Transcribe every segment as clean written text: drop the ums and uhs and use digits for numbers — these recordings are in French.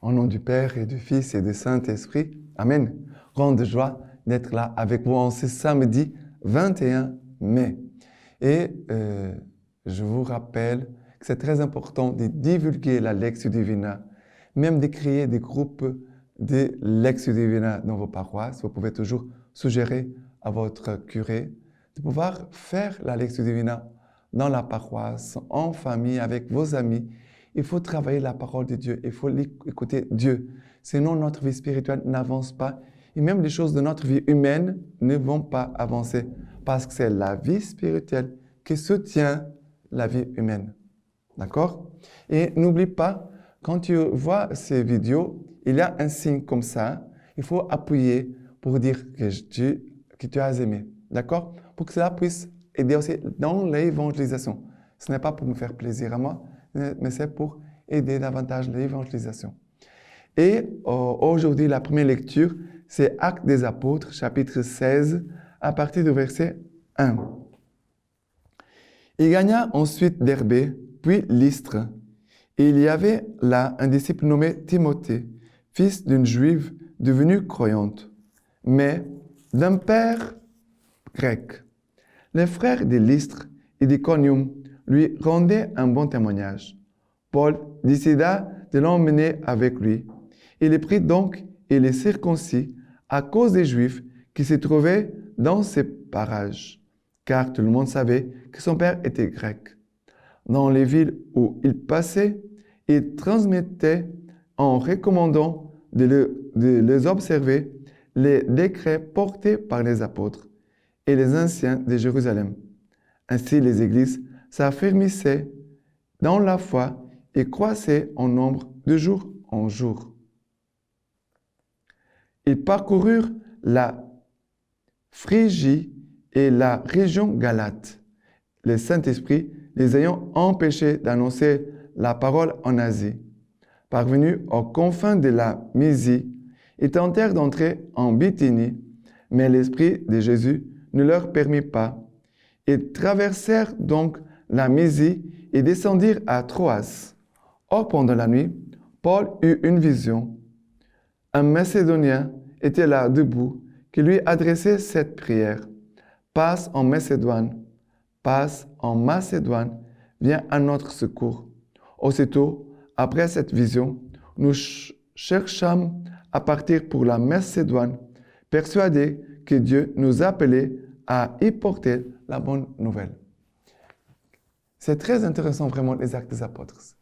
Au nom du Père et du Fils et du Saint-Esprit, Amen. Grande joie d'être là avec vous en ce samedi 21 mai. Et je vous rappelle que c'est très important de divulguer la Lectio Divina, même de créer des groupes de Lectio Divina dans vos paroisses. Vous pouvez toujours suggérer à votre curé de pouvoir faire la Lectio Divina dans la paroisse, en famille, avec vos amis. Il faut travailler la parole de Dieu, il faut écouter Dieu. Sinon, notre vie spirituelle n'avance pas et même les choses de notre vie humaine ne vont pas avancer parce que c'est la vie spirituelle qui soutient la vie humaine. D'accord? Et n'oublie pas, quand tu vois ces vidéos, il y a un signe comme ça. Il faut appuyer pour dire que tu as aimé. D'accord? Pour que cela puisse aider aussi dans l'évangélisation. Ce n'est pas pour me faire plaisir à moi, mais c'est pour aider davantage l'évangélisation. Et aujourd'hui, la première lecture, c'est Actes des Apôtres, chapitre 16, à partir du verset 1. Il gagna ensuite Derbé, puis Lystre. Et il y avait là un disciple nommé Timothée, fils d'une juive devenue croyante, mais d'un père grec. Les frères de Lystre et d'Iconium lui rendaient un bon témoignage. Paul décida de l'emmener avec lui. Il les prit donc et les circoncis à cause des Juifs qui se trouvaient dans ces parages, car tout le monde savait que son père était grec. Dans les villes où il passait, il transmettait en recommandant de les observer les décrets portés par les apôtres et les anciens de Jérusalem. Ainsi, les églises s'affermissaient dans la foi et croissaient en nombre de jour en jour. Ils parcoururent la Phrygie et la région galate, le Saint-Esprit les ayant empêchés d'annoncer la parole en Asie. Parvenus aux confins de la Mysie, ils tentèrent d'entrer en Bithynie, mais l'Esprit de Jésus ne leur permit pas. Ils traversèrent donc la Mysie et descendirent à Troas. Or, pendant la nuit, Paul eut une vision. Un Macédonien était là debout, qui lui adressait cette prière. Passe en Macédoine, viens à notre secours. Aussitôt, après cette vision, nous cherchâmes à partir pour la Macédoine, persuadés que Dieu nous appelait à y porter la bonne nouvelle. C'est très intéressant vraiment les actes des apôtres.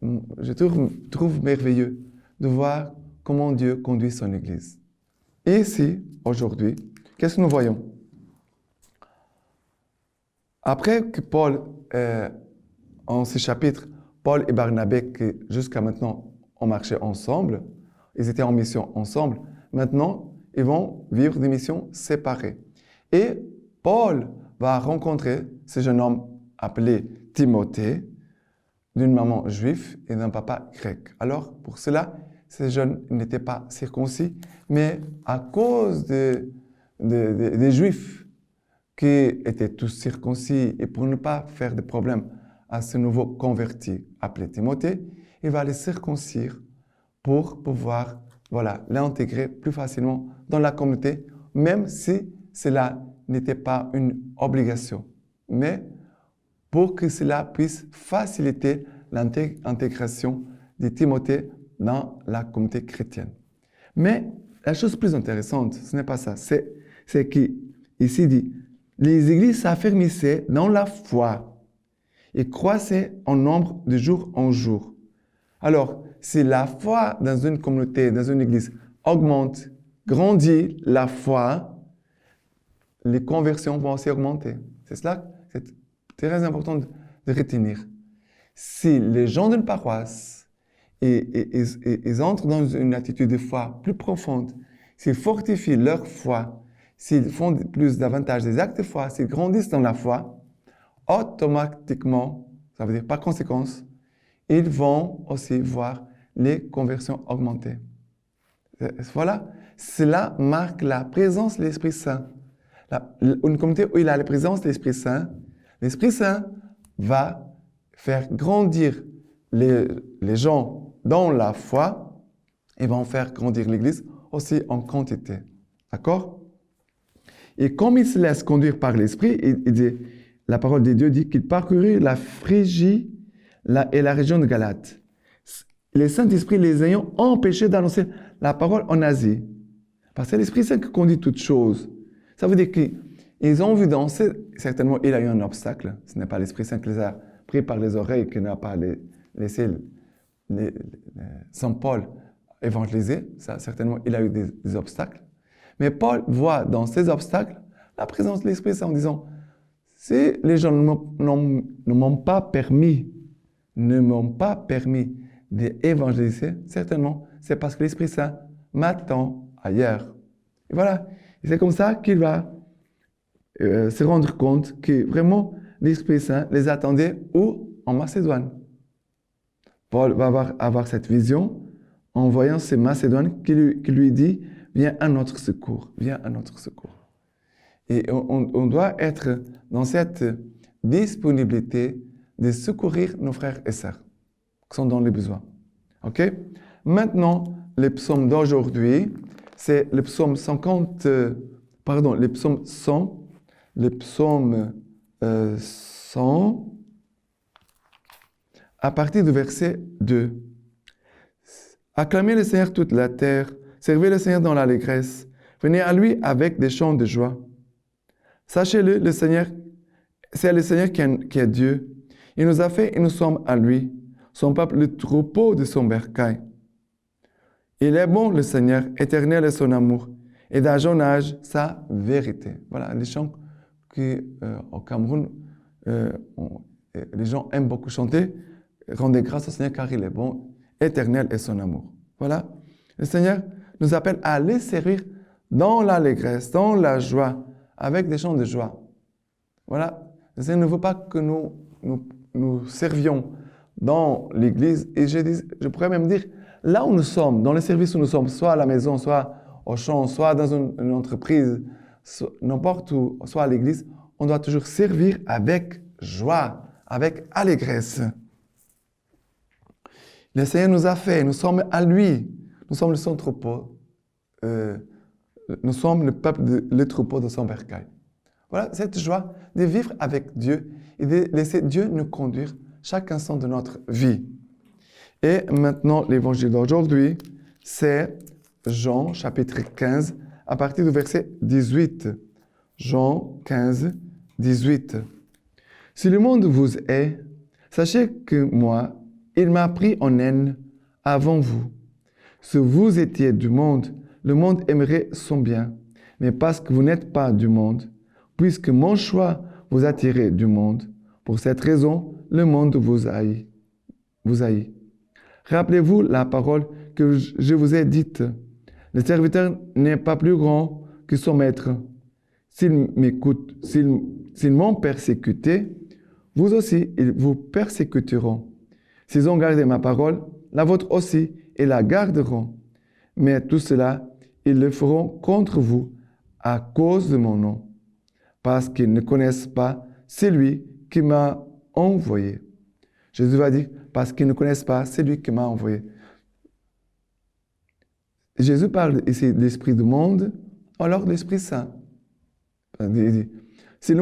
Je trouve merveilleux de voir comment Dieu conduit son Église. Et ici, aujourd'hui, qu'est-ce que nous voyons? Après que Paul, en ce chapitre, Paul et Barnabé, qui jusqu'à maintenant ont marché ensemble, ils étaient en mission ensemble, maintenant, ils vont vivre des missions séparées. Et Paul va rencontrer ce jeune homme appelé Timothée, d'une maman juive et d'un papa grec. Alors, pour cela, ces jeunes n'étaient pas circoncis, mais à cause des Juifs qui étaient tous circoncis et pour ne pas faire de problème à ce nouveau converti appelé Timothée, il va les circoncire pour pouvoir l'intégrer plus facilement dans la communauté, même si cela n'était pas une obligation, mais pour que cela puisse faciliter l'intégration de Timothée dans la communauté chrétienne. Mais la chose plus intéressante, ce n'est pas ça, c'est qu'ici dit, les églises s'affermissaient dans la foi et croissaient en nombre de jour en jour. Alors, si la foi dans une communauté, dans une église augmente, grandit la foi, les conversions vont aussi augmenter. C'est cela, c'est très important de retenir. Si les gens d'une paroisse ils entrent dans une attitude de foi plus profonde, s'ils fortifient leur foi, s'ils font davantage des actes de foi, s'ils grandissent dans la foi, automatiquement, ça veut dire par conséquence, ils vont aussi voir les conversions augmenter. Voilà, cela marque la présence de l'Esprit Saint. Une communauté où il y a la présence de l'Esprit Saint va faire grandir les gens dans la foi ils vont faire grandir l'Église aussi en quantité. D'accord? Et comme il se laisse conduire par l'Esprit, la parole de Dieu dit qu'il parcourut la Phrygie et la région de Galate. Les Saint-Esprit les ayant empêchés d'annoncer la parole en Asie. Parce que c'est l'Esprit Saint qui conduit toutes choses. Ça veut dire qu'ils ont vu danser, certainement il a eu un obstacle. Ce n'est pas l'Esprit Saint qui les a pris par les oreilles, qui n'a pas laissé Saint Paul évangéliser. Ça, certainement il a eu des obstacles. Mais Paul voit dans ces obstacles la présence de l'Esprit Saint en disant, si les gens ne m'ont pas permis d'évangéliser, certainement, c'est parce que l'Esprit Saint m'attend ailleurs. Et voilà, et c'est comme ça qu'il va se rendre compte que vraiment l'Esprit Saint les attendait où? En Macédoine. Paul va avoir cette vision en voyant ces Macédoines qui lui dit, viens à notre secours, viens à notre secours. Et on doit être dans cette disponibilité de secourir nos frères et sœurs qui sont dans les besoins. OK? Maintenant, le psaume d'aujourd'hui, c'est le psaume 100, à partir du verset 2. Acclamez le Seigneur toute la terre, servez le Seigneur dans l'allégresse, venez à lui avec des chants de joie. Sachez-le, le Seigneur, c'est le Seigneur qui est Dieu. Il nous a fait et nous sommes à lui, son peuple, le troupeau de son bercail. Il est bon, le Seigneur, éternel est son amour, et d'âge en âge, sa vérité. Voilà, les chants qu'au Cameroun, les gens aiment beaucoup chanter. Rendez grâce au Seigneur car il est bon, éternel est son amour. Voilà, le Seigneur nous appelle à les servir dans l'allégresse, dans la joie, avec des chants de joie. Voilà, le Seigneur ne veut pas que nous servions dans l'Église, et je pourrais même dire, là où nous sommes, dans les services où nous sommes, soit à la maison, soit au champ, soit dans une entreprise, n'importe où, soit à l'Église, on doit toujours servir avec joie, avec allégresse. Le Seigneur nous a fait, nous sommes à lui, nous sommes son troupeau, nous sommes le peuple, le troupeau de son bercail. Voilà, cette joie de vivre avec Dieu et de laisser Dieu nous conduire chaque instant de notre vie. Et maintenant, l'évangile d'aujourd'hui, c'est Jean, chapitre 15, à partir du verset 18. Jean 15, 18. Si le monde vous hait, sachez que moi, il m'a pris en haine avant vous. Si vous étiez du monde, le monde aimerait son bien. Mais parce que vous n'êtes pas du monde, puisque mon choix vous a tiré du monde, pour cette raison, le monde vous haït. Rappelez-vous la parole que je vous ai dite. Le serviteur n'est pas plus grand que son maître. S'ils m'ont persécuté, vous aussi, ils vous persécuteront. S'ils ont gardé ma parole, la vôtre aussi, et la garderont. Mais tout cela, ils le feront contre vous à cause de mon nom, parce qu'ils ne connaissent pas celui qui m'a envoyé. Jésus va dire, parce qu'ils ne connaissent pas celui qui m'a envoyé. Jésus parle ici de l'esprit du monde, alors de l'Esprit Saint. Il dit, si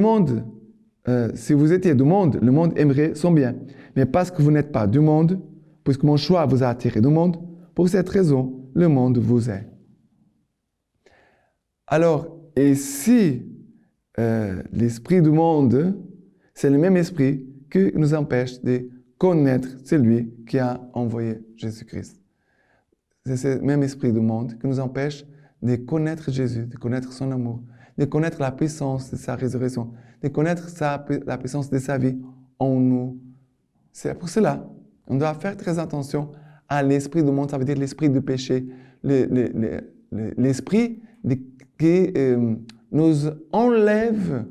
vous étiez du monde, le monde aimerait son bien. Mais parce que vous n'êtes pas du monde, puisque mon choix vous a attiré du monde, pour cette raison, le monde vous hait. Alors, et si l'esprit du monde, c'est le même esprit qui nous empêche de connaître celui qui a envoyé Jésus-Christ. C'est ce même esprit du monde qui nous empêche de connaître Jésus, de connaître son amour, de connaître la puissance de sa résurrection, de connaître la puissance de sa vie en nous. C'est pour cela, on doit faire très attention à l'esprit du monde, ça veut dire l'esprit du péché, l'esprit qui nous enlève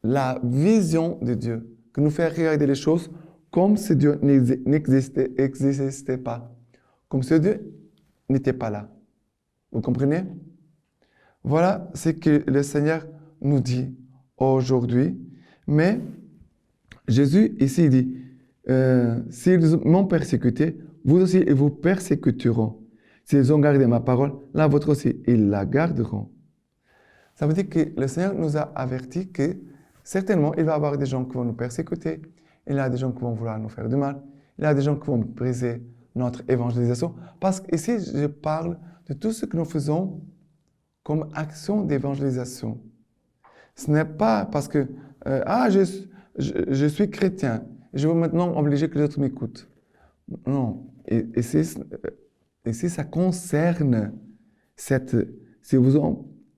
la vision de Dieu, qui nous fait regarder les choses comme si Dieu n'existait pas, comme si Dieu n'était pas là. Vous comprenez? Voilà ce que le Seigneur nous dit aujourd'hui. Mais Jésus ici dit, s'ils m'ont persécuté, vous aussi ils vous persécuteront. S'ils ont gardé ma parole, la vôtre aussi, ils la garderont. Ça veut dire que le Seigneur nous a avertis que certainement, il va y avoir des gens qui vont nous persécuter, il y a des gens qui vont vouloir nous faire du mal, il y a des gens qui vont briser notre évangélisation. Parce qu'ici, je parle de tout ce que nous faisons comme action d'évangélisation. Ce n'est pas parce que je suis chrétien, je veux maintenant obliger que les autres m'écoutent. Non. Et si ça concerne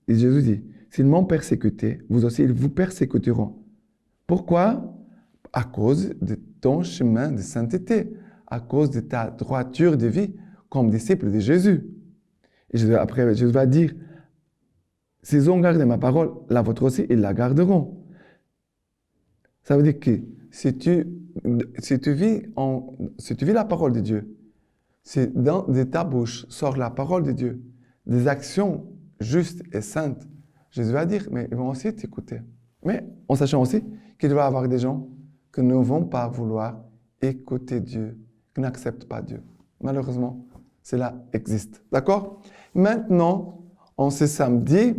et Jésus dit, s'ils m'ont persécuté, vous aussi, ils vous persécuteront. Pourquoi? À cause de ton chemin de sainteté, à cause de ta droiture de vie comme disciple de Jésus. Et après, Jésus va dire, s'ils ont gardé ma parole, la vôtre aussi, ils la garderont. Ça veut dire que si tu vis la parole de Dieu, si de ta bouche sort la parole de Dieu, des actions justes et saintes, Jésus va dire, mais ils vont aussi t'écouter. Mais en sachant aussi qu'il va y avoir des gens qui ne vont pas vouloir écouter Dieu, qui n'acceptent pas Dieu. Malheureusement, cela existe. D'accord? Maintenant, en ce samedi,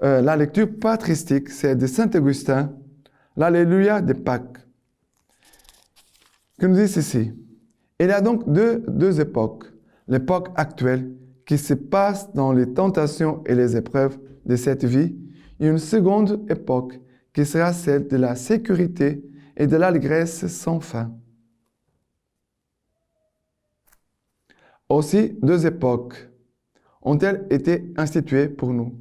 la lecture patristique, c'est de Saint Augustin, l'Alléluia de Pâques, qui nous dit ceci. Il y a donc deux époques. L'époque actuelle qui se passe dans les tentations et les épreuves de cette vie, et une seconde époque qui sera celle de la sécurité et de l'allégresse sans fin. Aussi, deux époques ont-elles été instituées pour nous,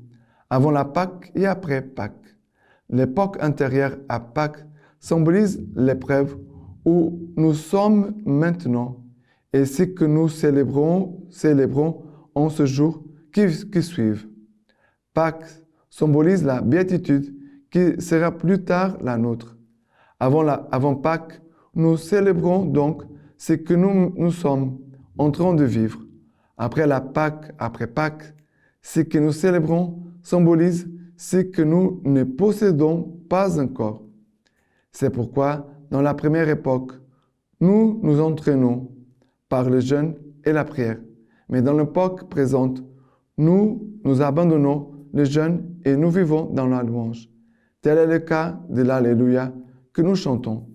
avant la Pâque et après Pâques. L'époque antérieure à Pâques symbolise l'épreuve où nous sommes maintenant et ce que nous célébrons en ce jour qui suivent. Pâques symbolise la béatitude qui sera plus tard la nôtre. Avant Pâques, nous célébrons donc ce que nous sommes en train de vivre. Après Pâques, ce que nous célébrons symbolise ce que nous ne possédons pas encore. C'est pourquoi, dans la première époque, nous nous entraînons par le jeûne et la prière. Mais dans l'époque présente, nous abandonnons le jeûne et nous vivons dans la louange. Tel est le cas de l'Alléluia que nous chantons.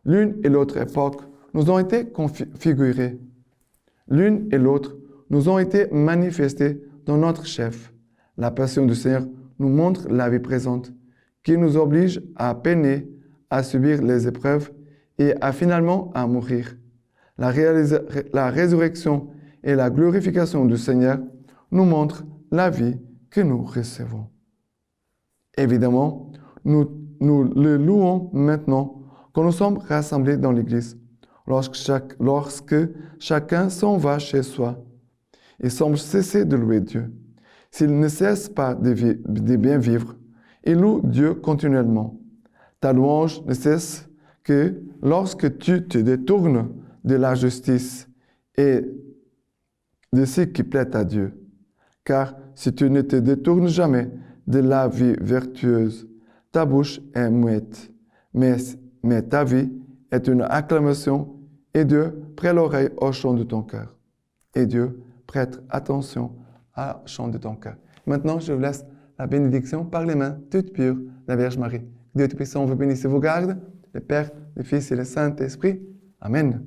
L'une et l'autre époque nous ont été configurées. L'une et l'autre nous ont été manifestées dans notre chef. La passion du Seigneur nous montre la vie présente qui nous oblige à peiner, à subir les épreuves et finalement à mourir. La résurrection et la glorification du Seigneur nous montrent la vie que nous recevons. Évidemment, nous le louons maintenant quand nous sommes rassemblés dans l'Église, lorsque chacun s'en va chez soi et semble cesser de louer Dieu. S'il ne cesse pas de bien vivre, il loue Dieu continuellement. Ta louange ne cesse que lorsque tu te détournes de la justice et de ce qui plaît à Dieu. Car si tu ne te détournes jamais de la vie vertueuse, ta bouche est muette, mais ta vie est une acclamation et Dieu prête l'oreille au chant de ton cœur. Et Dieu prête attention au chant de ton cœur. Maintenant, je vous laisse la bénédiction par les mains toutes pures de la Vierge Marie. Dieu Tout-Puissant vous bénisse et vous garde, le Père, le Fils et le Saint-Esprit. Amen.